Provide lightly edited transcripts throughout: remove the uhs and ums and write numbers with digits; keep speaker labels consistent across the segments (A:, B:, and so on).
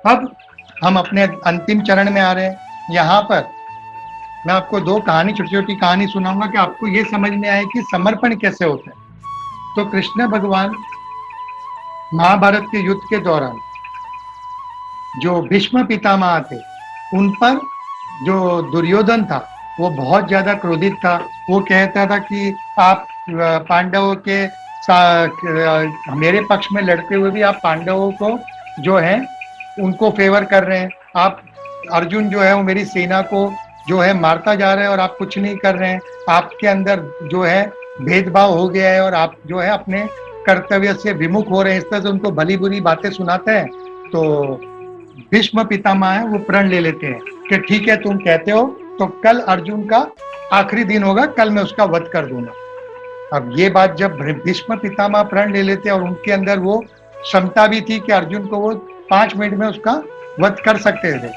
A: अब हम अपने अंतिम चरण में आ रहे हैं। यहाँ पर मैं आपको दो कहानी, छोटी छोटी कहानी सुनाऊंगा कि आपको ये समझ में आए कि समर्पण कैसे होता है। तो कृष्ण भगवान महाभारत के युद्ध के दौरान जो भीष्म पितामह थे, उन पर जो दुर्योधन था वो बहुत ज्यादा क्रोधित था। वो कहता था कि आप पांडवों के मेरे पक्ष में लड़ते हुए भी आप पांडवों को जो है उनको फेवर कर रहे हैं। आप अर्जुन जो है वो मेरी सेना को जो है मारता जा रहे हैं और आप कुछ नहीं कर रहे हैं। आपके अंदर जो है भेदभाव हो गया है और आप जो है अपने कर्तव्य से विमुख हो रहे हैं। इस तरह से उनको भली बुरी बातें सुनाते हैं। तो भीष्म पितामह है वो प्रण ले लेते हैं कि ठीक है तुम कहते हो तो कल अर्जुन का आखिरी दिन होगा, कल मैं उसका वध कर दूंगा। अब ये बात जब भीष्म पितामह प्रण ले लेते हैं और उनके अंदर वो क्षमता भी थी कि अर्जुन को वो 5 मिनट में उसका वध कर सकते थे,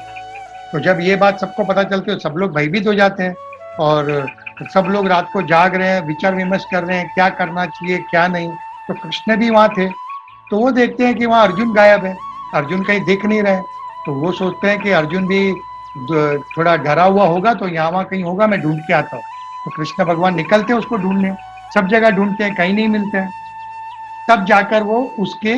A: तो जब ये बात सबको पता चलती है सब लोग भयभीत हो जाते हैं और सब लोग रात को जाग रहे हैं, विचार विमर्श कर रहे हैं क्या करना चाहिए क्या नहीं। तो कृष्ण भी वहां थे, तो वो देखते हैं कि वहां अर्जुन गायब है, अर्जुन कहीं दिख नहीं रहे। तो वो सोचते हैं कि अर्जुन भी थोड़ा डरा हुआ होगा तो यहाँ वहां कहीं होगा, मैं ढूंढ के आता हूँ। तो कृष्ण भगवान निकलते हैं उसको ढूंढने, सब जगह ढूंढते हैं कहीं नहीं मिलते हैं। तब जाकर वो उसके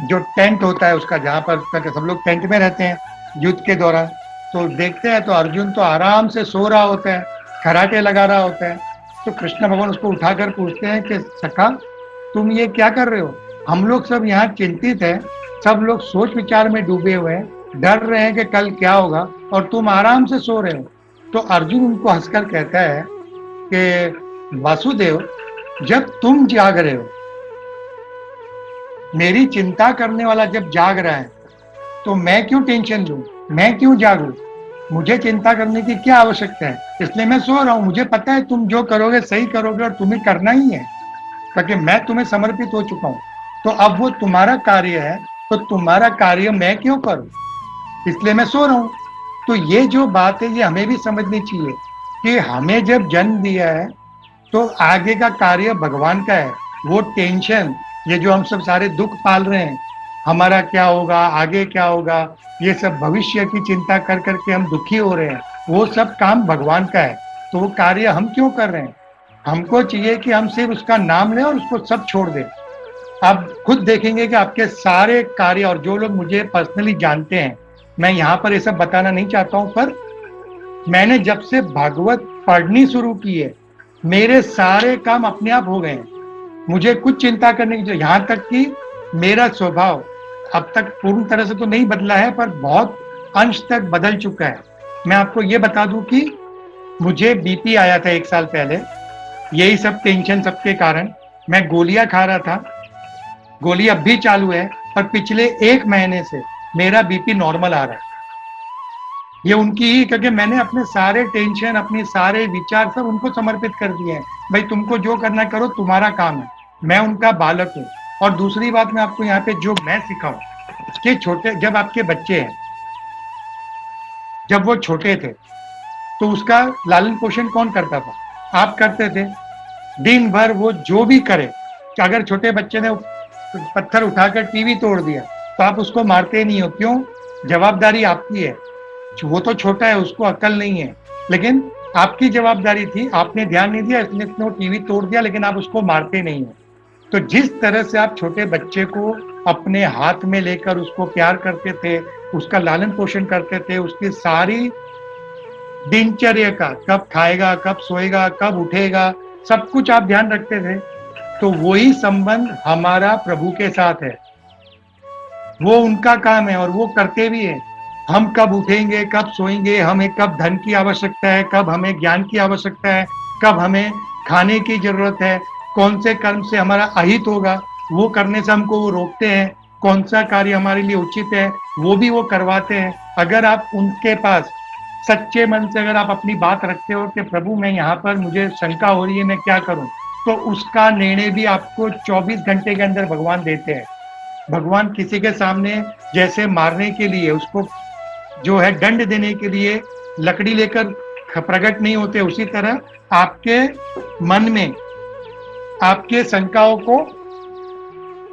A: जो टेंट होता है उसका, जहाँ पर सब लोग टेंट में रहते हैं युद्ध के दौरान, तो देखते हैं तो अर्जुन तो आराम से सो रहा होता है, खराटे लगा रहा होता है। तो कृष्ण भगवान उसको उठाकर पूछते हैं कि सखा तुम ये क्या कर रहे हो, हम लोग सब यहाँ चिंतित है, सब लोग सोच विचार में डूबे हुए हैं, डर रहे हैं कि कल क्या होगा और तुम आराम से सो रहे हो। तो अर्जुन उनको हंसकर कहता है कि वासुदेव जब तुम जाग रहे हो, मेरी चिंता करने वाला जब जाग रहा है तो मैं क्यों टेंशन लूं, मैं क्यों जागूं, मुझे चिंता करने की क्या आवश्यकता है, इसलिए मैं सो रहा हूं। मुझे पता है तुम जो करोगे सही करोगे और तुम्हें करना ही है, ताकि मैं तुम्हें समर्पित हो चुका हूं। तो अब वो तुम्हारा कार्य है, तो तुम्हारा कार्य मैं क्यों करूं, इसलिए मैं सो रहा हूं। तो ये जो बात है ये हमें भी समझनी चाहिए कि हमें जब जन्म दिया है तो आगे का कार्य भगवान का है। वो टेंशन, ये जो हम सब सारे दुख पाल रहे हैं, हमारा क्या होगा आगे क्या होगा, ये सब भविष्य की चिंता कर करके हम दुखी हो रहे हैं, वो सब काम भगवान का है। तो वो कार्य हम क्यों कर रहे हैं, हमको चाहिए कि हम सिर्फ उसका नाम लें और उसको सब छोड़ दें। आप खुद देखेंगे कि आपके सारे कार्य, और जो लोग मुझे पर्सनली जानते हैं, मैं यहाँ पर ये सब बताना नहीं चाहता हूँ, पर मैंने जब से भागवत पढ़नी शुरू की है मेरे सारे काम अपने आप हो गए हैं। मुझे कुछ चिंता करने की जरूरत, यहाँ तक कि मेरा स्वभाव अब तक पूर्ण तरह से तो नहीं बदला है पर बहुत अंश तक बदल चुका है। मैं आपको ये बता दूं कि मुझे बीपी आया था 1 साल पहले, यही सब टेंशन सबके कारण। मैं गोलियां खा रहा था, गोली अब भी चालू है, पर पिछले 1 महीने से मेरा बीपी नॉर्मल आ रहा है। ये उनकी ही, क्योंकि मैंने अपने सारे टेंशन, अपने सारे विचार सब उनको समर्पित कर दिए हैं। भाई तुमको जो करना करो, तुम्हारा काम है, मैं उनका बालक हूँ। और दूसरी बात मैं आपको यहाँ पे जो मैं सिखाऊं कि छोटे, जब आपके बच्चे हैं, जब वो छोटे थे तो उसका लालन पोषण कौन करता था, आप करते थे। दिन भर वो जो भी करे, कि अगर छोटे बच्चे ने पत्थर उठाकर टीवी तोड़ दिया तो आप उसको मारते नहीं हो, क्यों, जवाबदारी आपकी है। वो तो छोटा है, उसको अकल नहीं है, लेकिन आपकी जवाबदारी थी, आपने ध्यान नहीं दिया इसलिए उसने टीवी तोड़ दिया, लेकिन आप उसको मारते नहीं हो। तो जिस तरह से आप छोटे बच्चे को अपने हाथ में लेकर उसको प्यार करते थे, उसका लालन पोषण करते थे, उसकी सारी दिनचर्या का, कब खाएगा, कब सोएगा, कब उठेगा, सब कुछ आप ध्यान रखते थे, तो वही संबंध हमारा प्रभु के साथ है। वो उनका काम है और वो करते भी है। हम कब उठेंगे, कब सोएंगे, हमें कब धन की आवश्यकता है, कब हमें ज्ञान की आवश्यकता है, कब हमें खाने की जरूरत है, कौन से कर्म से हमारा अहित होगा वो करने से हमको वो रोकते हैं, कौन सा कार्य हमारे लिए उचित है वो भी वो करवाते हैं। अगर आप उनके पास सच्चे मन से अगर आप अपनी बात रखते हो कि प्रभु मैं यहाँ पर, मुझे शंका हो रही है, मैं क्या करूं, तो उसका निर्णय भी आपको 24 घंटे के अंदर भगवान देते हैं। भगवान किसी के सामने जैसे मारने के लिए, उसको जो है दंड देने के लिए लकड़ी लेकर प्रकट नहीं होते, उसी तरह आपके मन में आपके शंकाओं को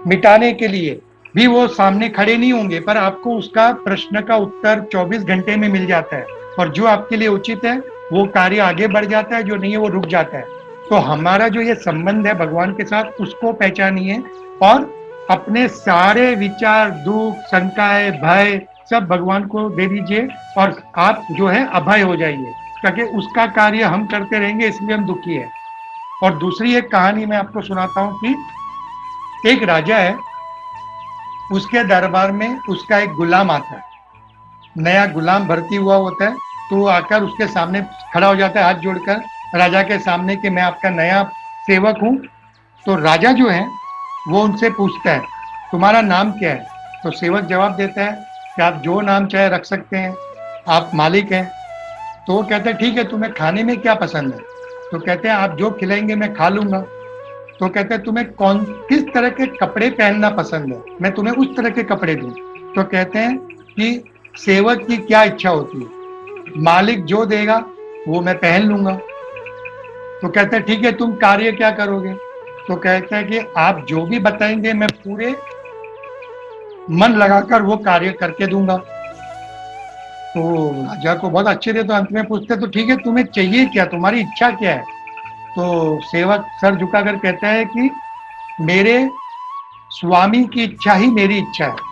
A: मिटाने के लिए भी वो सामने खड़े नहीं होंगे, पर आपको उसका प्रश्न का उत्तर 24 घंटे में मिल जाता है, और जो आपके लिए उचित है वो कार्य आगे बढ़ जाता है, जो नहीं है वो रुक जाता है। तो हमारा जो ये संबंध है भगवान के साथ, उसको पहचानिए और अपने सारे विचार, दुख, शंकाएं, भय सब भगवान को दे दीजिए, और आप जो है अभय हो जाइए, ताकि उसका कार्य हम करते रहेंगे, इसलिए हम दुखी है। और दूसरी एक कहानी मैं आपको सुनाता हूँ कि एक राजा है, उसके दरबार में उसका एक गुलाम आता है, नया गुलाम भर्ती हुआ होता है, तो वो आकर उसके सामने खड़ा हो जाता है हाथ जोड़कर राजा के सामने कि मैं आपका नया सेवक हूँ। तो राजा जो है वो उनसे पूछता है तुम्हारा नाम क्या है। तो सेवक जवाब देता है कि आप जो नाम चाहे रख सकते हैं, आप मालिक हैं। तो वो कहते हैं ठीक है, तुम्हें खाने में क्या पसंद है। तो कहते हैं आप जो खिलाएंगे मैं खा लूंगा। तो कहते हैं तुम्हें किस तरह के कपड़े पहनना पसंद है, मैं तुम्हें उस तरह के कपड़े दूं। तो कहते हैं कि सेवक की क्या इच्छा होती है, मालिक जो देगा वो मैं पहन लूंगा। तो कहते हैं ठीक है, तुम कार्य क्या करोगे। तो कहते हैं कि आप जो भी बताएंगे मैं पूरे मन लगाकर वो कार्य करके दूंगा। तो राजा को बहुत अच्छे थे, तो अंत में पूछते तो ठीक है, तुम्हें चाहिए क्या, तुम्हारी इच्छा क्या है। तो सेवक सर झुकाकर कहता है कि मेरे स्वामी की इच्छा ही मेरी इच्छा है।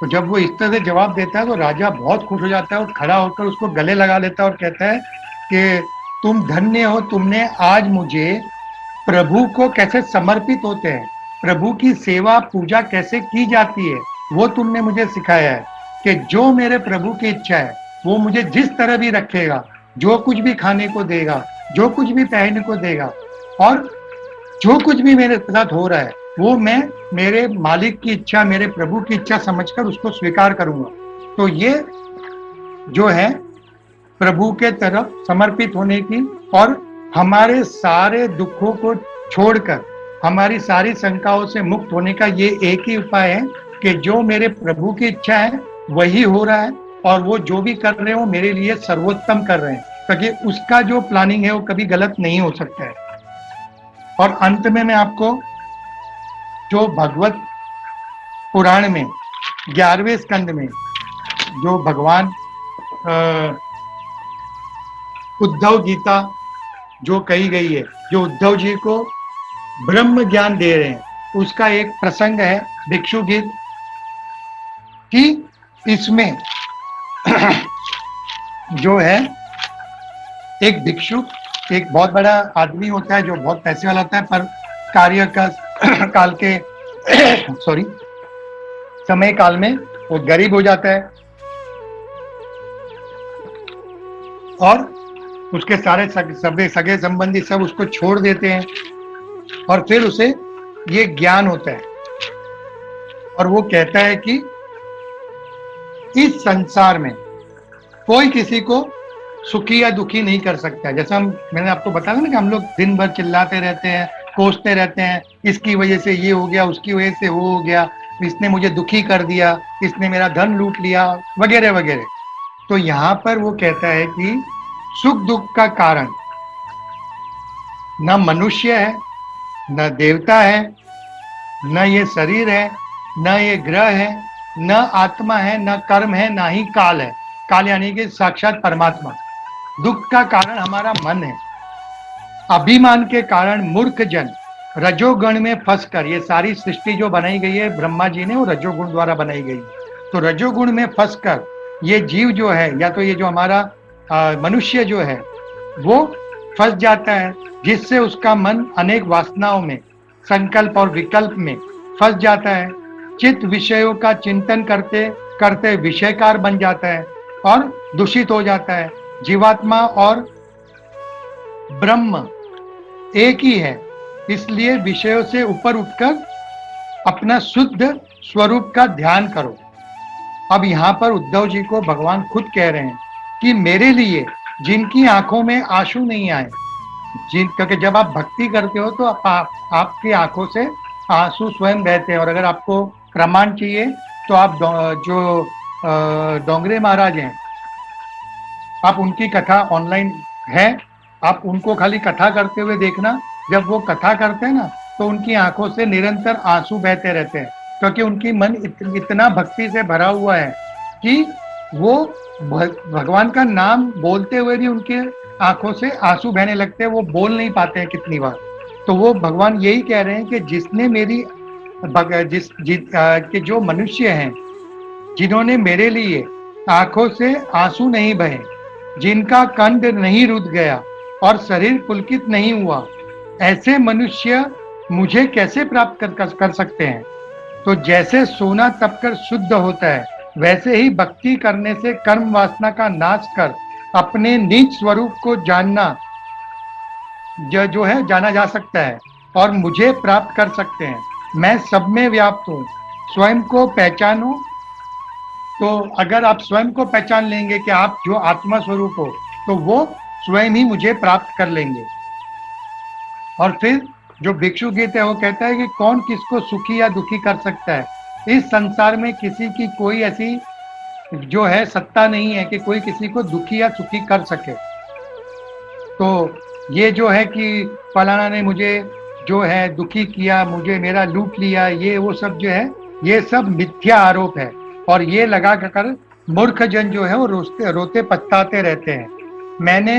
A: तो जब वो इस तरह से जवाब देता है तो राजा बहुत खुश हो जाता है और खड़ा होकर उसको गले लगा लेता है और कहता है कि तुम धन्य हो, तुमने आज मुझे प्रभु को कैसे समर्पित होते हैं, प्रभु की सेवा पूजा कैसे की जाती है, वो तुमने मुझे सिखाया है। कि जो मेरे प्रभु की इच्छा है वो मुझे जिस तरह भी रखेगा, जो कुछ भी खाने को देगा, जो कुछ भी पहनने को देगा, और जो कुछ भी मेरे साथ हो रहा है वो मैं मेरे मालिक की इच्छा, मेरे प्रभु की इच्छा समझकर उसको स्वीकार करूंगा। तो ये जो है प्रभु के तरफ समर्पित होने की, और हमारे सारे दुखों को छोड़कर हमारी सारी शंकाओं से मुक्त होने का ये एक ही उपाय है कि जो मेरे प्रभु की इच्छा है वही हो रहा है, और वो जो भी कर रहे हो मेरे लिए सर्वोत्तम कर रहे हैं, क्योंकि उसका जो प्लानिंग है वो कभी गलत नहीं हो सकता है। और अंत में मैं आपको जो भगवत पुराण में 11वें स्कंद में जो भगवान उद्धव गीता जो कही गई है, जो उद्धव जी को ब्रह्म ज्ञान दे रहे हैं, उसका एक प्रसंग है भिक्षु गीत कि इसमें जो है एक भिक्षु, एक बहुत बड़ा आदमी होता है जो बहुत पैसे वाला होता है, पर कार्य का काल के सॉरी समय काल में वो गरीब हो जाता है, और उसके सारे सगे संबंधी सब उसको छोड़ देते हैं, और फिर उसे ये ज्ञान होता है, और वो कहता है कि इस संसार में कोई किसी को सुखी या दुखी नहीं कर सकता है। जैसा मैंने आपको बताया ना कि हम लोग दिन भर चिल्लाते रहते हैं, कोसते रहते हैं, इसकी वजह से ये हो गया, उसकी वजह से वो हो गया, इसने मुझे दुखी कर दिया, इसने मेरा धन लूट लिया, वगैरह वगैरह। तो यहाँ पर वो कहता है कि सुख दुख का कारण न मनुष्य है, न देवता है, न ये शरीर है, न ये ग्रह है, न आत्मा है, न कर्म है, ना ही काल है। काल यानी कि साक्षात परमात्मा। दुख का कारण हमारा मन है। अभिमान के कारण मूर्ख जन रजोगुण में फंसकर, ये सारी सृष्टि जो बनाई गई है ब्रह्मा जी ने, वो रजोगुण द्वारा बनाई गई है। तो रजोगुण में फंसकर ये जीव जो है, या तो ये जो हमारा मनुष्य जो है वो फंस जाता है, जिससे उसका मन अनेक वासनाओं में, संकल्प और विकल्प में फंस जाता है। चित्त विषयों का चिंतन करते करते विषयकार बन जाता है और दूषित हो जाता है। जीवात्मा और ब्रह्म एक ही है, इसलिए विषयों से ऊपर उठकर अपना शुद्ध स्वरूप का ध्यान करो। अब यहाँ पर उद्धव जी को भगवान खुद कह रहे हैं कि मेरे लिए जिनकी आंखों में आंसू नहीं आए, क्योंकि जब आप भक्ति करते हो तो आपकी आंखों से आंसू स्वयं बहते हैं। और अगर आपको प्रमाण चाहिए तो आप जो डोंगरे महाराज हैं, आप उनकी कथा ऑनलाइन है, आप उनको खाली कथा करते हुए देखना। जब वो कथा करते हैं ना तो उनकी आंखों से निरंतर आंसू बहते रहते हैं, क्योंकि उनकी मन इतना भक्ति से भरा हुआ है कि वो भगवान का नाम बोलते हुए भी उनके आंखों से आंसू बहने लगते हैं, वो बोल नहीं पाते हैं कितनी बार। तो वो भगवान यही कह रहे हैं कि जिसने मेरी कि जो मनुष्य हैं जिन्होंने मेरे लिए आंखों से आंसू नहीं बहे, जिनका कंठ नहीं रुध गया और शरीर पुलकित नहीं हुआ, ऐसे मनुष्य मुझे कैसे प्राप्त कर सकते हैं। तो जैसे सोना तपकर शुद्ध होता है, वैसे ही भक्ति करने से कर्म वासना का नाश कर अपने निज स्वरूप को जानना जो है जाना जा सकता है और मुझे प्राप्त कर सकते हैं। मैं सब में व्याप्त हूँ, स्वयं को पहचानो। तो अगर आप स्वयं को पहचान लेंगे कि आप जो आत्मा स्वरूप हो, तो वो स्वयं ही मुझे प्राप्त कर लेंगे। और फिर जो भिक्षु गीत है वो कहता है कि कौन किसको सुखी या दुखी कर सकता है। इस संसार में किसी की कोई ऐसी जो है सत्ता नहीं है कि कोई किसी को दुखी या सुखी कर सके। तो ये जो है कि फलाना ने मुझे जो है दुखी किया, मुझे मेरा लूट लिया, ये वो सब जो है, ये सब मिथ्या आरोप है। और ये लगा कर मूर्ख जन जो है वो रोते पछताते रहते हैं। मैंने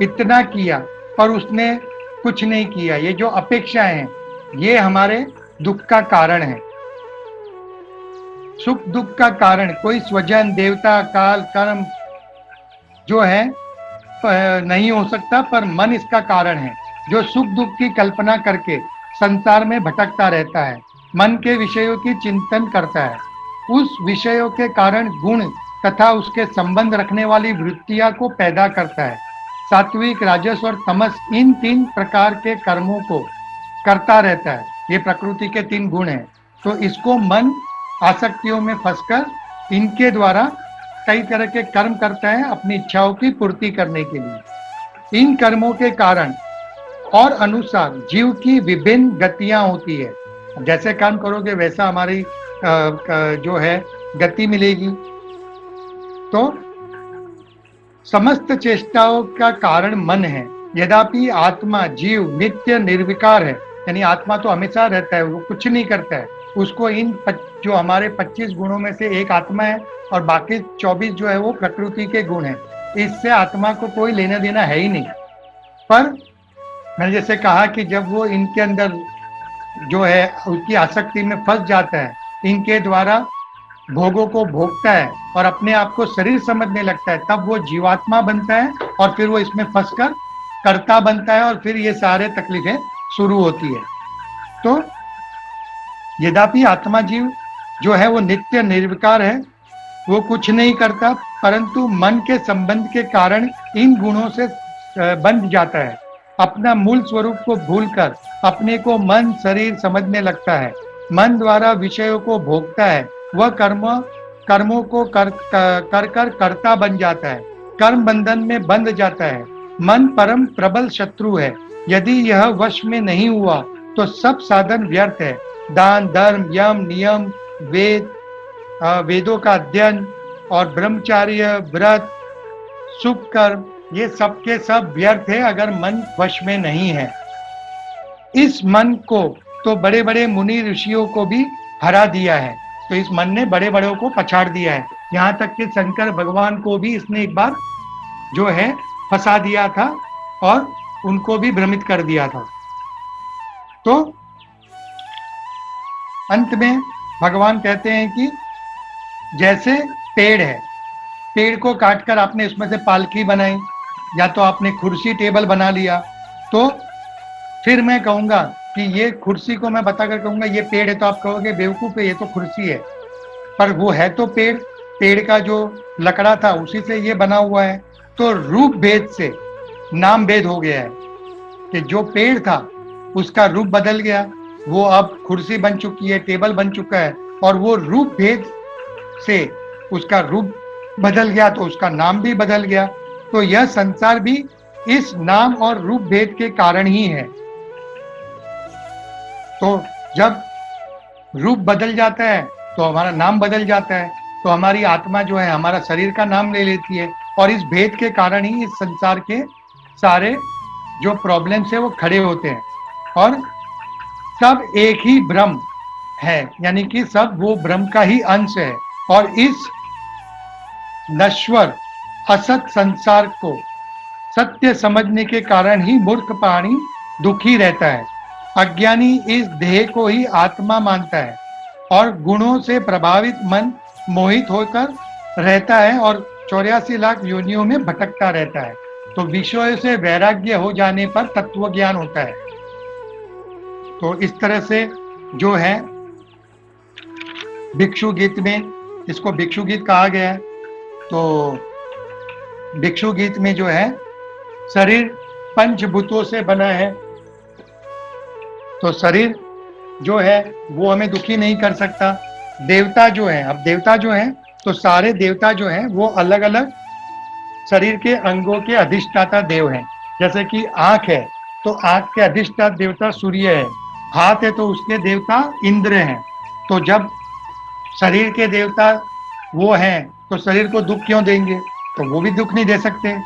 A: इतना किया पर उसने कुछ नहीं किया। ये जो अपेक्षाएं हैं, ये हमारे दुख का कारण है। सुख दुख का कारण कोई स्वजन, देवता, काल, कर्म जो है नहीं हो सकता, पर मन इसका कारण है, जो सुख दुख की कल्पना करके संसार में भटकता रहता है। मन के विषयों की चिंतन करता है, उस विषयों के कारण गुण तथा उसके संबंध रखने वाली वृत्तियां को पैदा करता है। सात्विक, राजस और तमस, इन 3 प्रकार के कर्मों को करता रहता है। ये प्रकृति के 3 गुण हैं। तो इसको मन आसक्तियों में फंसकर इनके द्वारा कई तरह के कर्म करता है अपनी इच्छाओं की पूर्ति करने के लिए। इन कर्मों के कारण और अनुसार जीव की विभिन्न गतियां होती है। जैसे काम करोगे वैसा हमारी जो है गति मिलेगी। तो समस्त चेष्टाओं का कारण मन है। यद्यपि आत्मा जीव नित्य निर्विकार है, यानी आत्मा तो हमेशा रहता है, वो कुछ नहीं करता है। उसको इन जो हमारे 25 गुणों में से एक आत्मा है और बाकी 24 जो है वो प्रकृति के गुण है। इससे आत्मा को कोई लेना देना है ही नहीं। पर मैंने जैसे कहा कि जब वो इनके अंदर जो है उसकी आसक्ति में फंस जाता है, इनके द्वारा भोगों को भोगता है और अपने आप को शरीर समझने लगता है, तब वो जीवात्मा बनता है और फिर वो इसमें फंसकर कर्ता बनता है और फिर ये सारे तकलीफें शुरू होती है। तो यद्यपि आत्मा जीव जो है वो नित्य निर्विकार है, वो कुछ नहीं करता, परंतु मन के संबंध के कारण इन गुणों से बंध जाता है। अपना मूल स्वरूप को भूलकर अपने को मन शरीर समझने लगता है। मन द्वारा विषयों को भोगता है। वह कर्मों को कर कर्ता बन जाता है, कर्म बंधन में बंध जाता है। मन परम प्रबल शत्रु है। यदि यह वश में नहीं हुआ तो सब साधन व्यर्थ है। दान, धर्म, यम, नियम, वेदों का अध्ययन और ब्रह्मचार्य, व्रत, शुभ कर्म, ये सब के सब व्यर्थ है अगर मन वश में नहीं है। इस मन को तो बड़े बड़े मुनि ऋषियों को भी हरा दिया है। तो इस मन ने बड़े बड़ों को पछाड़ दिया है। यहाँ तक कि शंकर भगवान को भी इसने एक बार जो है फंसा दिया था और उनको भी भ्रमित कर दिया था। तो अंत में भगवान कहते हैं कि जैसे पेड़ है, पेड़ को काटकर आपने इसमें से पालकी बनाई या तो आपने कुर्सी टेबल बना लिया, तो फिर मैं कहूंगा कि ये कुर्सी को मैं बताकर कहूंगा ये पेड़ है, तो आप कहोगे बेवकूफ है, ये तो कुर्सी है। पर वो है तो पेड़, पेड़ का जो लकड़ा था उसी से ये बना हुआ है। तो रूप भेद से नाम भेद हो गया है कि जो पेड़ था उसका रूप बदल गया, वो अब कुर्सी बन चुकी है, टेबल बन चुका है, और वो रूप भेद से उसका रूप बदल गया तो उसका नाम भी बदल गया। तो यह संसार भी इस नाम और रूप भेद के कारण ही है। तो जब रूप बदल जाता है तो हमारा नाम बदल जाता है, तो हमारी आत्मा जो है हमारा शरीर का नाम ले लेती है, और इस भेद के कारण ही इस संसार के सारे जो प्रॉब्लम्स है वो खड़े होते हैं। और सब एक ही ब्रह्म है, यानी कि सब वो ब्रह्म का ही अंश है। और इस नश्वर असत संसार को सत्य समझने के कारण ही मूर्ख प्राणी दुखी रहता है। अज्ञानी इस देह को ही आत्मा मानता है और गुणों से प्रभावित मन मोहित होकर रहता है और 84 लाख योनियों में भटकता रहता है। तो विषयों से वैराग्य हो जाने पर तत्व ज्ञान होता है। तो इस तरह से जो है भिक्षु गीत में, इसको भिक्षु गीत कहा गया है। तो भिक्षु गीत में जो है शरीर पंचभूतों से बना है, तो शरीर जो है वो हमें दुखी नहीं कर सकता। देवता जो है, अब देवता जो है तो सारे देवता जो हैं वो अलग अलग शरीर के अंगों के अधिष्ठाता देव हैं। जैसे कि आंख है तो आंख के अधिष्ठाता देवता सूर्य है, हाथ है तो उसके देवता इंद्र हैं। तो जब शरीर के देवता वो हैं तो शरीर को दुख क्यों देंगे, तो वो भी दुख नहीं दे सकते।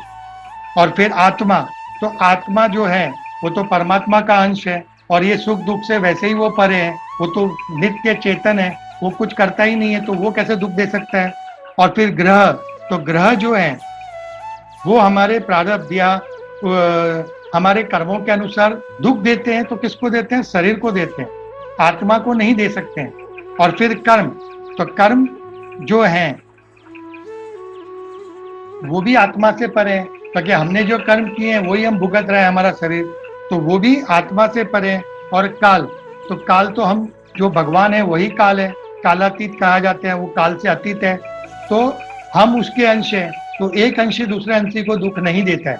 A: और फिर आत्मा, तो आत्मा जो है वो तो परमात्मा का अंश है और ये सुख दुख से वैसे ही वो परे है, वो तो नित्य चेतन है, वो कुछ करता ही नहीं है, तो वो कैसे दुख दे सकता है। और फिर ग्रह, तो ग्रह जो है वो हमारे प्रारब्ध या हमारे कर्मों के अनुसार दुख देते हैं। तो किसको देते हैं, शरीर को देते हैं, आत्मा को नहीं दे सकते हैं। और फिर कर्म, तो कर्म जो है वो भी आत्मा से परे है, क्योंकि हमने जो कर्म किए हैं वही हम भुगत रहे हैं, हमारा शरीर, तो वो भी आत्मा से परे है। और काल, तो काल तो हम जो भगवान है वही काल है, कालातीत कहा जाते हैं, वो काल से अतीत है, तो हम उसके अंश हैं। तो एक अंशी दूसरे अंशी को दुख नहीं देता है।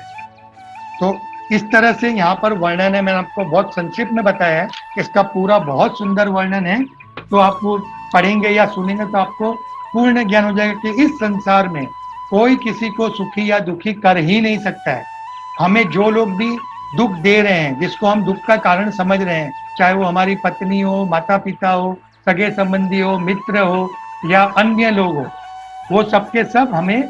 A: तो इस तरह से यहाँ पर वर्णन है, मैंने आपको बहुत संक्षिप्त में बताया है, इसका पूरा बहुत सुंदर वर्णन है। तो आप वो पढ़ेंगे या सुनेंगे तो आपको पूर्ण ज्ञान हो जाएगा कि इस संसार में कोई किसी को सुखी या दुखी कर ही नहीं सकता है। हमें जो लोग भी दुख दे रहे हैं, जिसको हम दुख का कारण समझ रहे हैं, चाहे वो हमारी पत्नी हो, माता पिता हो, सगे संबंधी हो, मित्र हो या अन्य लोग हो, वो सबके सब हमें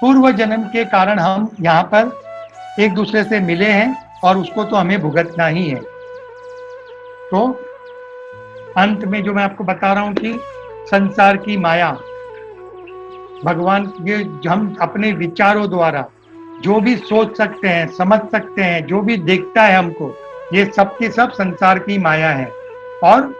A: पूर्व जन्म के कारण हम यहाँ पर एक दूसरे से मिले हैं और उसको तो हमें भुगतना ही है। तो अंत में जो मैं आपको बता रहा हूं कि संसार की माया, भगवान ये हम अपने विचारों द्वारा जो भी सोच सकते हैं, समझ सकते हैं, जो भी देखता है हमको, ये सब की सब संसार की माया है। और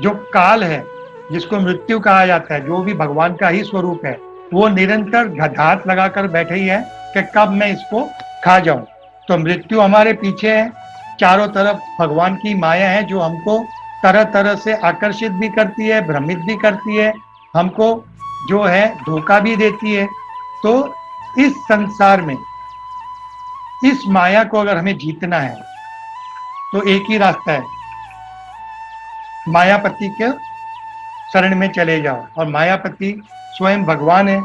A: जो काल है, जिसको मृत्यु कहा जाता है, जो भी भगवान का ही स्वरूप है, वो निरंतर घात लगाकर बैठे ही है कि कब मैं इसको खा जाऊं। तो मृत्यु हमारे पीछे है, चारों तरफ भगवान की माया है जो हमको तरह तरह से आकर्षित भी करती है, भ्रमित भी करती है, हमको जो है धोखा भी देती है। तो इस संसार में इस माया को अगर हमें जीतना है तो एक ही रास्ता है, मायापति के शरण में चले जाओ। और मायापति स्वयं भगवान है,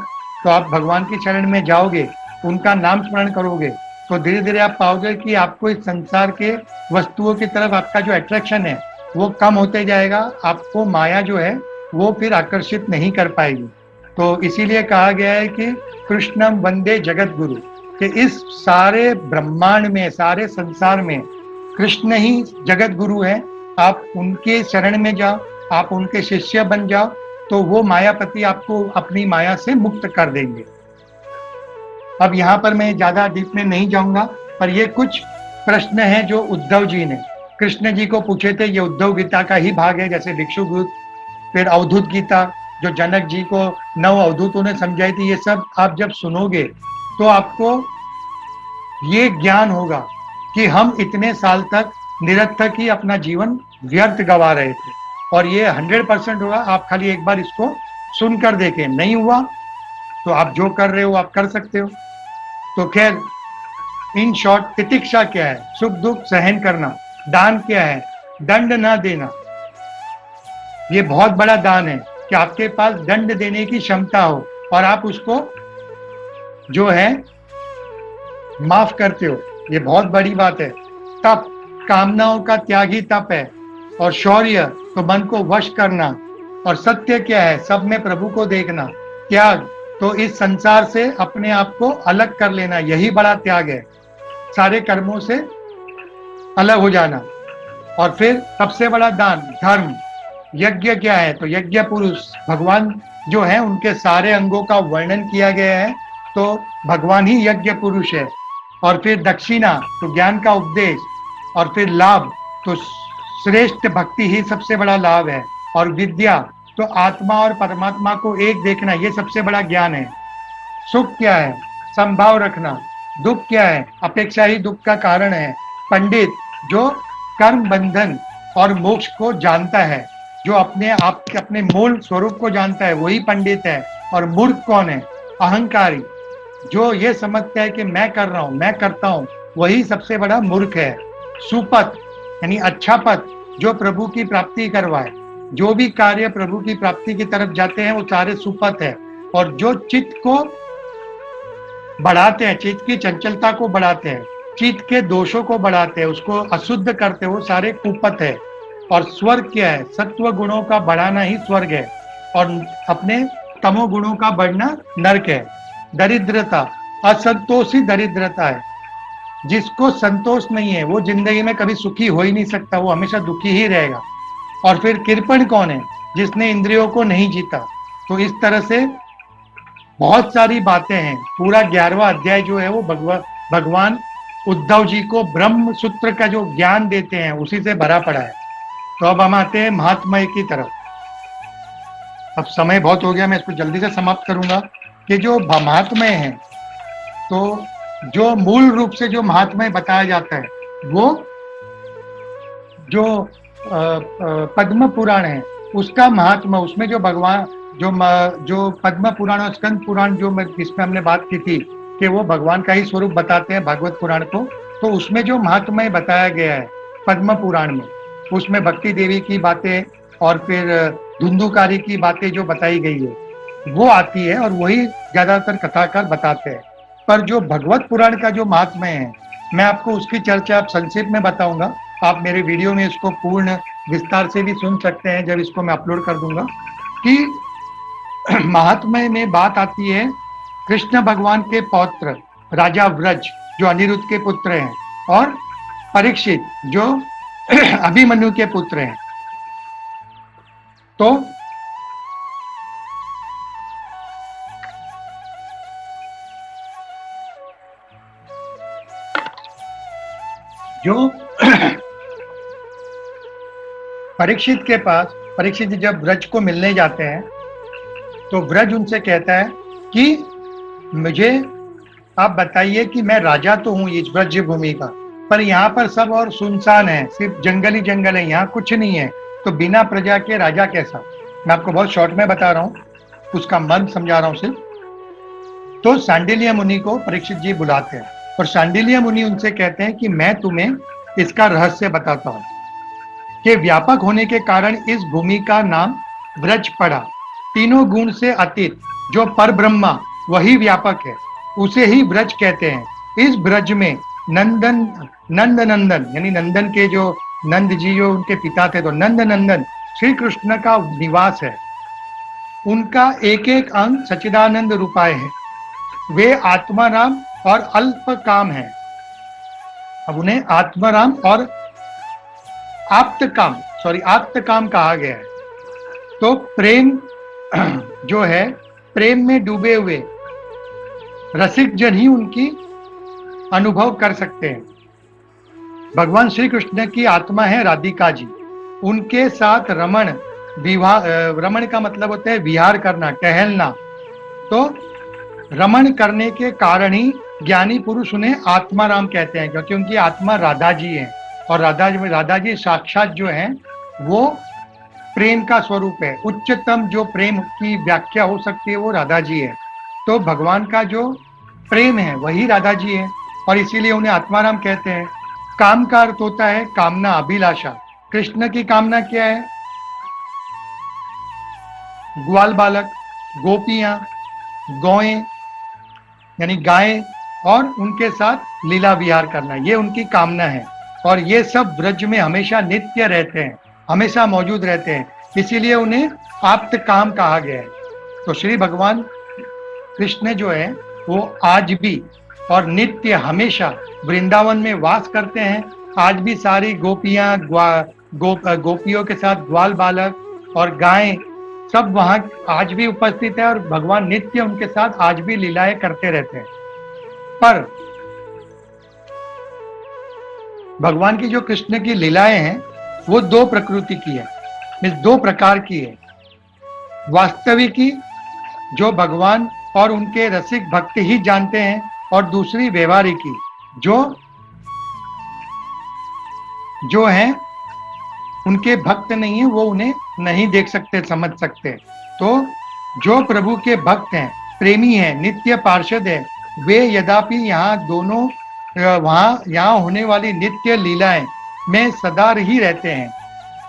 A: तो आप भगवान की शरण में जाओगे, उनका नाम स्मरण करोगे, तो धीरे धीरे आप पाओगे कि आपको इस संसार के वस्तुओं की तरफ आपका जो अट्रैक्शन है वो कम होते जाएगा, आपको माया जो है वो फिर आकर्षित नहीं कर पाएगी। तो इसीलिए कहा गया है कि कृष्णम वंदे जगत गुरु, कि इस सारे ब्रह्मांड में, सारे संसार में कृष्ण ही जगत गुरु है। आप उनके शरण में जाओ, आप उनके शिष्य बन जाओ, तो वो मायापति आपको अपनी माया से मुक्त कर देंगे। अब यहाँ पर मैं ज्यादा डीप में नहीं जाऊंगा, पर ये कुछ प्रश्न हैं जो उद्धव जी ने कृष्ण जी को पूछे थे। ये उद्धव गीता का ही भाग है, जैसे भिक्षु गीत, फिर अवधूत गीता जो जनक जी को 9 अवधूतों ने समझाई थी, ये सब आप जब सुनोगे तो आपको ये ज्ञान होगा कि हम इतने साल तक निरर्थक ही अपना जीवन व्यर्थ गवा रहे थे, और ये 100% होगा। आप खाली एक बार इसको सुनकर देखें, नहीं हुआ तो आप जो कर रहे हो आप कर सकते हो। तो खैर, इन शॉर्ट, तितिक्षा क्या है, सुख दुख सहन करना। दान क्या है, दंड ना देना। ये बहुत बड़ा दान है कि आपके पास दंड देने की क्षमता हो और आप उसको जो है माफ करते हो, ये बहुत बड़ी बात है। तप, कामनाओं का त्यागी तप है। और शौर्य, तो मन को वश करना। और सत्य क्या है, सब में प्रभु को देखना। त्याग, तो इस संसार से अपने आप को अलग कर लेना, यही बड़ा त्याग है, सारे कर्मों से अलग हो जाना। और फिर सबसे बड़ा दान धर्म, यज्ञ क्या है? तो यज्ञ पुरुष भगवान जो है, उनके सारे अंगों का वर्णन किया गया है, तो भगवान ही यज्ञ पुरुष है। और फिर दक्षिणा तो ज्ञान का उपदेश, और फिर लाभ तो श्रेष्ठ भक्ति ही सबसे बड़ा लाभ है, और विद्या तो आत्मा और परमात्मा को एक देखना, ये सबसे बड़ा ज्ञान है। सुख क्या है? संभाव रखना। दुख क्या है? अपेक्षा ही दुख का कारण है। पंडित जो कर्म बंधन और मोक्ष को जानता है, जो अपने आप के अपने मूल स्वरूप को जानता है, वही पंडित है। और मूर्ख कौन है? अहंकारी, जो ये समझता है कि मैं कर रहा हूं, मैं करता हूं, वही सबसे बड़ा मूर्ख है। सुपथ यानी अच्छा पथ, जो प्रभु की प्राप्ति करवाए। जो भी कार्य प्रभु की प्राप्ति की तरफ जाते हैं वो सारे सुपथ है। और जो चित्त को बढ़ाते हैं, चित्त की चंचलता को बढ़ाते हैं, चित्त के दोषों को बढ़ाते हैं, उसको अशुद्ध करते हैं, वो सारे कुपथ है। और स्वर्ग क्या है? सत्व गुणों का बढ़ाना ही स्वर्ग है, और अपने तमो गुणों का बढ़ना नरक है। दरिद्रता, असंतोषी दरिद्रता है। जिसको संतोष नहीं है वो जिंदगी में कभी सुखी हो ही नहीं सकता, वो हमेशा दुखी ही रहेगा। और फिर कृपण कौन है? जिसने इंद्रियों को नहीं जीता। तो इस तरह से बहुत सारी बातें हैं। पूरा 11वां अध्याय जो है वो भगवान उद्धव जी को ब्रह्म सूत्र का जो ज्ञान देते हैं उसी से भरा पड़ा है। तो अब हम आते हैं महात्मय की तरफ। अब समय बहुत हो गया, मैं इसको जल्दी से समाप्त करूंगा कि जो महात्मय है, तो जो मूल रूप से जो महात्मय बताया जाता है वो जो पद्म पुराण है उसका महात्मा, उसमें जो भगवान जो पद्म पुराण और स्कंद पुराण जो जिसमें हमने बात की थी कि वो भगवान का ही स्वरूप बताते हैं भागवत पुराण को, तो उसमें जो महात्म्य बताया गया है पद्म पुराण में, उसमें भक्ति देवी की बातें और फिर धुंधुकारी की बातें जो बताई गई है वो आती है, और वही ज्यादातर कथाकार बताते हैं। पर जो भगवत पुराण का जो महात्म्य है, मैं आपको उसकी चर्चा आप संक्षेप में बताऊंगा। आप मेरे वीडियो में इसको पूर्ण विस्तार से भी सुन सकते हैं जब इसको मैं अपलोड कर दूंगा। कि महात्म्य में बात आती है कृष्ण भगवान के पौत्र राजा व्रज जो अनिरुद्ध के पुत्र हैं, और परीक्षित जो अभिमन्यु के पुत्र हैं। तो जो परीक्षित के पास, परीक्षित जब व्रज को मिलने जाते हैं तो व्रज उनसे कहता है कि मुझे आप बताइए कि मैं राजा तो हूं इस व्रज भूमि का, पर यहाँ पर सब और सुनसान है, सिर्फ जंगल ही जंगल है, यहाँ कुछ नहीं है, तो बिना प्रजा के राजा कैसा? मैं आपको बहुत शॉर्ट में बता रहा हूँ, उसका मर्म समझा रहा हूँ सिर्फ। तो सांडिल्य मुनि को परीक्षित जी बुलाते हैं, और सांडिल्य मुनि उनसे कहते हैं कि मैं तुम्हें इसका रहस्य बताता हूँ कि व्यापक होने के कारण इस भूमि का नाम व्रज पड़ा। तीनों गुण से अतीत जो पर ब्रह्मा वही व्यापक है, उसे ही व्रज कहते हैं। इस ब्रज में नंद नंदन यानी नंदन के जो नंद जी जो उनके पिता थे, तो नंद नंदन श्री कृष्ण का निवास है। उनका एक एक अंग सच्चिदानंद रूपाय है। वे आत्माराम और अल्प काम है। अब उन्हें आत्माराम और आप्त काम कहा गया है। तो प्रेम जो है, प्रेम में डूबे हुए रसिक जन ही उनकी अनुभव कर सकते हैं। भगवान श्री कृष्ण की आत्मा है राधिका जी, उनके साथ रमण रमण का मतलब होता है विहार करना, टहलना। तो रमण करने के कारण ही ज्ञानी पुरुष उन्हें आत्माराम कहते हैं, क्योंकि उनकी आत्मा राधा जी है, और राधा जी साक्षात जो है वो प्रेम का स्वरूप है। उच्चतम जो प्रेम की व्याख्या हो सकती है वो राधा जी है। तो भगवान का जो प्रेम है वही राधा जी है, और इसीलिए उन्हें आत्माराम कहते हैं। काम का अर्थ होता है कामना, अभिलाषा। कृष्ण की कामना क्या है? ग्वाल बालक, गोपियां, गौएं यानी गायें, और उनके साथ लीला विहार करना, ये उनकी कामना है। और ये सब ब्रज में हमेशा नित्य रहते हैं, हमेशा मौजूद रहते हैं, इसीलिए उन्हें आप्त काम कहा गया है। तो श्री भगवान कृष्ण जो है वो आज भी और नित्य हमेशा वृंदावन में वास करते हैं। आज भी सारी गोपियां गोपियों के साथ ग्वाल बालक और गायें सब वहां आज भी उपस्थित है और भगवान नित्य उनके साथ आज भी लीलाएं करते रहते हैं। पर भगवान की जो कृष्ण की लीलाएं हैं वो दो प्रकृति की है, मीन्स दो प्रकार की है। वास्तविकी जो भगवान और उनके रसिक भक्त ही जानते हैं, और दूसरी व्यवहारिकी जो है उनके भक्त नहीं है, वो उन्हें नहीं देख सकते, समझ सकते। तो जो प्रभु के भक्त हैं, प्रेमी हैं, नित्य पार्षद है, वे यद्यपि यहाँ दोनों यहाँ होने वाली नित्य लीलाएं में सदा ही रहते हैं,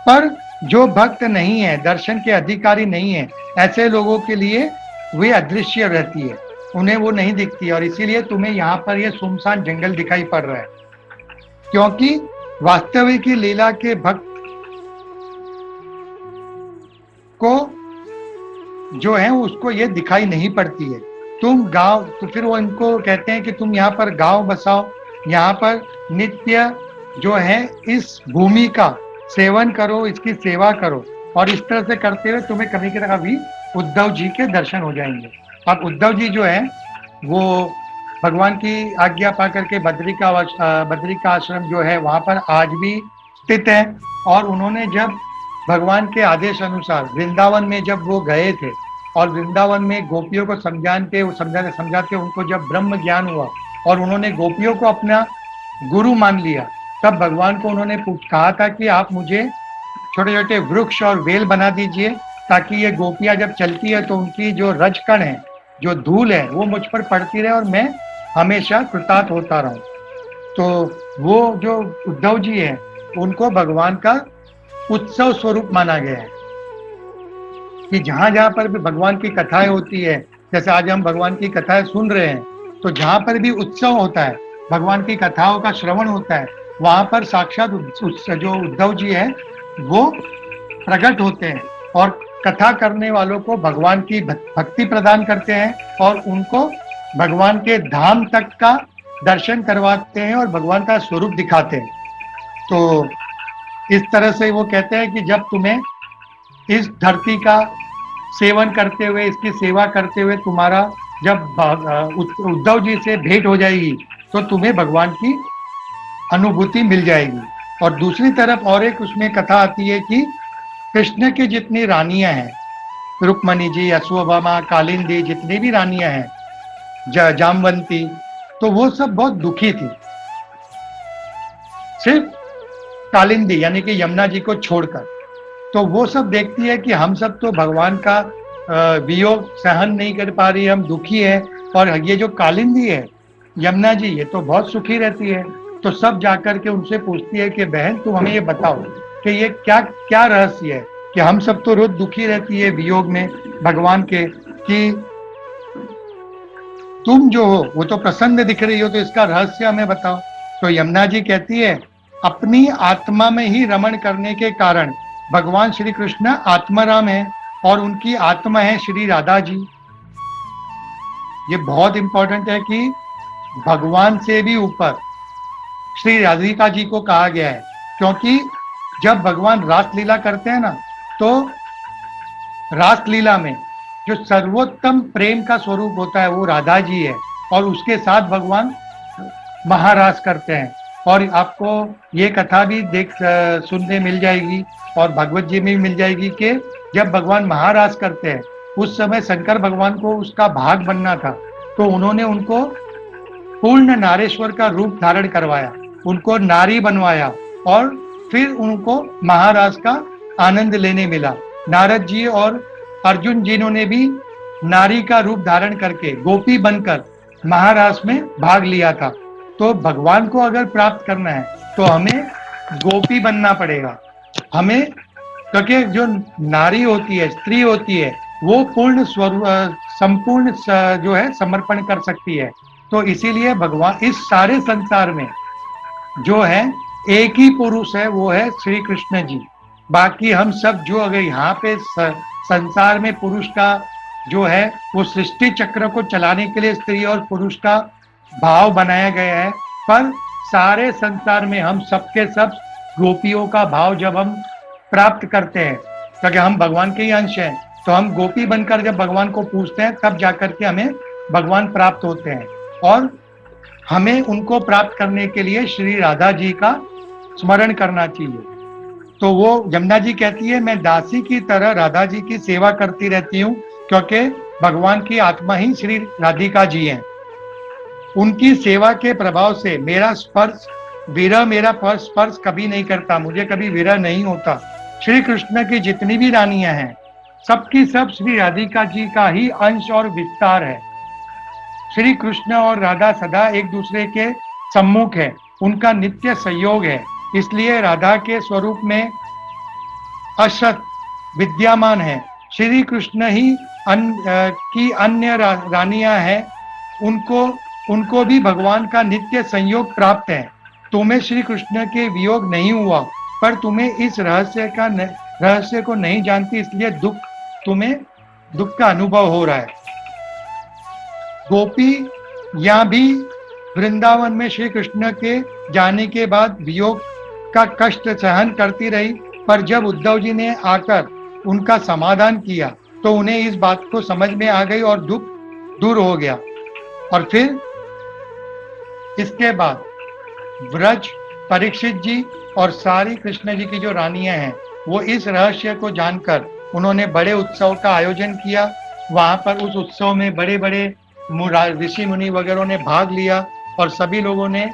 A: पर जो भक्त नहीं है, दर्शन के अधिकारी नहीं है, ऐसे लोगों के लिए वे अदृश्य रहती है, उन्हें वो नहीं दिखती। और इसीलिए तुम्हें यहाँ पर ये सुनसान जंगल दिखाई पड़ रहा है, क्योंकि वास्तविक लीला के भक्त को जो है उसको ये दिखाई नहीं पड़ती है। तुम गांव, तो फिर वो इनको कहते हैं कि तुम यहाँ पर गांव बसाओ, यहाँ पर नित्य जो है इस भूमि का सेवन करो, इसकी सेवा करो, और इस तरह से करते हुए तुम्हें कभी कभी उद्धव जी के दर्शन हो जाएंगे। अब उद्धव जी जो है वो भगवान की आज्ञा पा करके बद्री का आश्रम जो है वहां पर आज भी स्थित है। और उन्होंने जब भगवान के आदेश अनुसार वृंदावन में जब वो गए थे, और वृंदावन में गोपियों को समझाते उनको जब ब्रह्म ज्ञान हुआ और उन्होंने गोपियों को अपना गुरु मान लिया, तब भगवान को उन्होंने कहा था कि आप मुझे छोटे छोटे वृक्ष और वेल बना दीजिए, ताकि ये गोपियां जब चलती है तो उनकी जो रजकण है, जो धूल है, वो मुझ पर पड़ती रहे और मैं हमेशा कृतार्थ होता रहूं। तो वो जो उद्धव जी है उनको भगवान का उत्सव स्वरूप माना गया है, कि जहां जहां पर भी भगवान की कथाएं होती है, जैसे आज हम भगवान की कथाएं सुन रहे हैं, तो जहां पर भी उत्सव होता है, भगवान की कथाओं का श्रवण होता है, वहां पर साक्षात जो उद्धव जी है वो प्रकट होते हैं और कथा करने वालों को भगवान की भक्ति प्रदान करते हैं और उनको भगवान के धाम तक का दर्शन करवाते हैं और भगवान का स्वरूप दिखाते हैं। तो इस तरह से वो कहते हैं कि जब तुम्हें इस धरती का सेवन करते हुए, इसकी सेवा करते हुए तुम्हारा जब उद्धव जी से भेंट हो जाएगी तो तुम्हें भगवान की अनुभूति मिल जाएगी। और दूसरी तरफ और एक उसमें कथा आती है कि कृष्ण की जितनी रानियां हैं, रुक्मणी जी, अश्वभामा, कालिंदी, जितनी भी रानियां हैं, जामवंती, तो वो सब बहुत दुखी थी, सिर्फ कालिंदी यानी कि यमुना जी को छोड़कर। तो वो सब देखती है कि हम सब तो भगवान का वियोग सहन नहीं कर पा रही, हम दुखी है, और ये जो कालिंदी है, यमुना जी, ये तो बहुत सुखी रहती है। तो सब जाकर के उनसे पूछती है कि बहन तुम हमें ये बताओ कि ये क्या क्या रहस्य है कि हम सब तो रोज दुखी रहती है वियोग में भगवान के, कि तुम जो हो वो तो प्रसन्न दिख रही हो, तो इसका रहस्य हमें बताओ। तो यमुना जी कहती है, अपनी आत्मा में ही रमण करने के कारण भगवान श्री कृष्ण आत्माराम है और उनकी आत्मा है श्री राधा जी। ये बहुत इंपॉर्टेंट है कि भगवान से भी ऊपर श्री राधिका जी को कहा गया है, क्योंकि जब भगवान रासलीला करते हैं ना, तो रासलीला में जो सर्वोत्तम प्रेम का स्वरूप होता है वो राधा जी है, और उसके साथ भगवान महारास करते हैं। और आपको ये कथा भी सुनने मिल जाएगी और भगवत जी में भी मिल जाएगी कि जब भगवान महारास करते हैं उस समय शंकर भगवान को उसका भाग बनना था, तो उन्होंने उनको पूर्ण नारेश्वर का रूप धारण करवाया, उनको नारी बनवाया, और फिर उनको महारास का आनंद लेने मिला। नारद जी और अर्जुन जी ने भी नारी का रूप धारण करके गोपी बनकर महारास में भाग लिया था। तो भगवान को अगर प्राप्त करना है तो हमें गोपी बनना पड़ेगा हमें, क्योंकि जो नारी होती है, स्त्री होती है, वो पूर्ण स्वरूप संपूर्ण जो है समर्पण कर सकती है। तो इसीलिए भगवान इस सारे संसार में जो है एक ही पुरुष है, वो है श्री कृष्ण जी। बाकी हम सब जो अगर यहाँ पे संसार में पुरुष का जो है वो सृष्टि चक्र को चलाने के लिए स्त्री और पुरुष का भाव बनाया गया है, पर सारे संसार में हम सबके सब गोपियों का भाव जब हम प्राप्त करते हैं क्योंकि हम भगवान के ही अंश हैं। तो हम गोपी बनकर जब भगवान को पूछते हैं तब जाकर के हमें भगवान प्राप्त होते हैं, और हमें उनको प्राप्त करने के लिए श्री राधा जी का स्मरण करना चाहिए। तो वो यमुना जी कहती है, मैं दासी की तरह राधा जी की सेवा करती रहती हूँ, क्योंकि भगवान की आत्मा ही श्री राधिका जी हैं। उनकी सेवा के प्रभाव से मेरा स्पर्श विरह मेरा स्पर्श कभी नहीं करता, मुझे कभी विरह नहीं होता। श्री कृष्ण की जितनी भी रानियां हैं, सबकी सब श्री राधिका जी का ही अंश और विस्तार है। श्री कृष्ण और राधा सदा एक दूसरे के सम्मुख है, उनका नित्य सहयोग है। इसलिए राधा के स्वरूप में असत विद्यमान है। श्री कृष्ण ही की अन्य रानियां हैं, उनको भी भगवान का नित्य संयोग प्राप्त है। तुम्हें श्री कृष्ण के वियोग नहीं हुआ, पर तुम्हें इस रहस्य को नहीं जानती, इसलिए तुम्हें दुख का अनुभव हो रहा है। गोपी यहाँ भी वृंदावन में श्री कृष्ण के जाने के बाद वियोग का कष्ट सहन करती रही, पर जब उद्धव जी ने आकर उनका समाधान किया तो उन्हें इस बात को समझ में आ गई और दुख दूर हो गया। और फिर इसके बाद व्रज परीक्षित जी और सारी कृष्ण जी की जो रानियां हैं, वो इस रहस्य को जानकर उन्होंने बड़े उत्सव का आयोजन किया। वहां पर उस उत्सव में बड़े बड़े ऋषि मुनि वगैरह ने भाग लिया, और सभी लोगों ने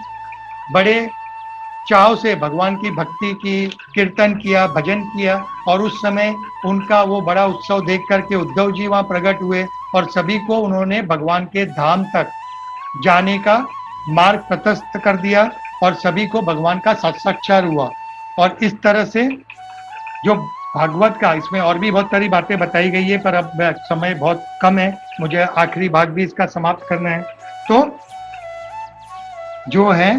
A: बड़े चाव से भगवान की भक्ति की, कीर्तन किया, भजन किया। और उस समय उनका वो बड़ा उत्सव देख करके उद्धव जी वहां प्रकट हुए, और सभी को उन्होंने भगवान के धाम तक जाने का मार्ग प्रशस्त कर दिया, और सभी को भगवान का साक्षात्कार हुआ। और इस तरह से जो भागवत का, इसमें और भी बहुत सारी बातें बताई गई है, पर अब समय बहुत कम है, मुझे आखिरी भाग भी इसका समाप्त करना है। तो जो है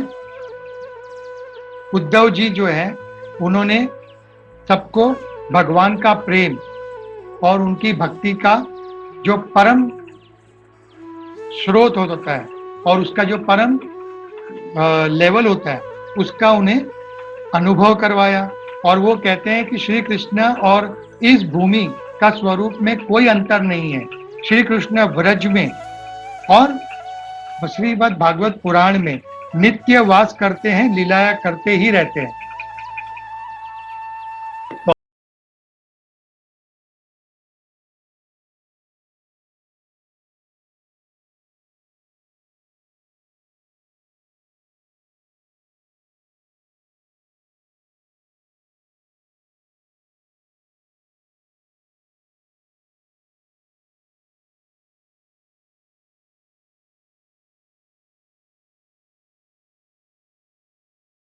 A: उद्धव जी जो है, उन्होंने सबको भगवान का प्रेम और उनकी भक्ति का जो परम स्रोत होता है और उसका जो परम लेवल होता है, उसका उन्हें अनुभव करवाया। और वो कहते हैं कि श्री कृष्ण और इस भूमि का स्वरूप में कोई अंतर नहीं है। श्री कृष्ण व्रज में और श्रीमद् भागवत पुराण में नित्य वास करते हैं, लीलाया करते ही रहते हैं।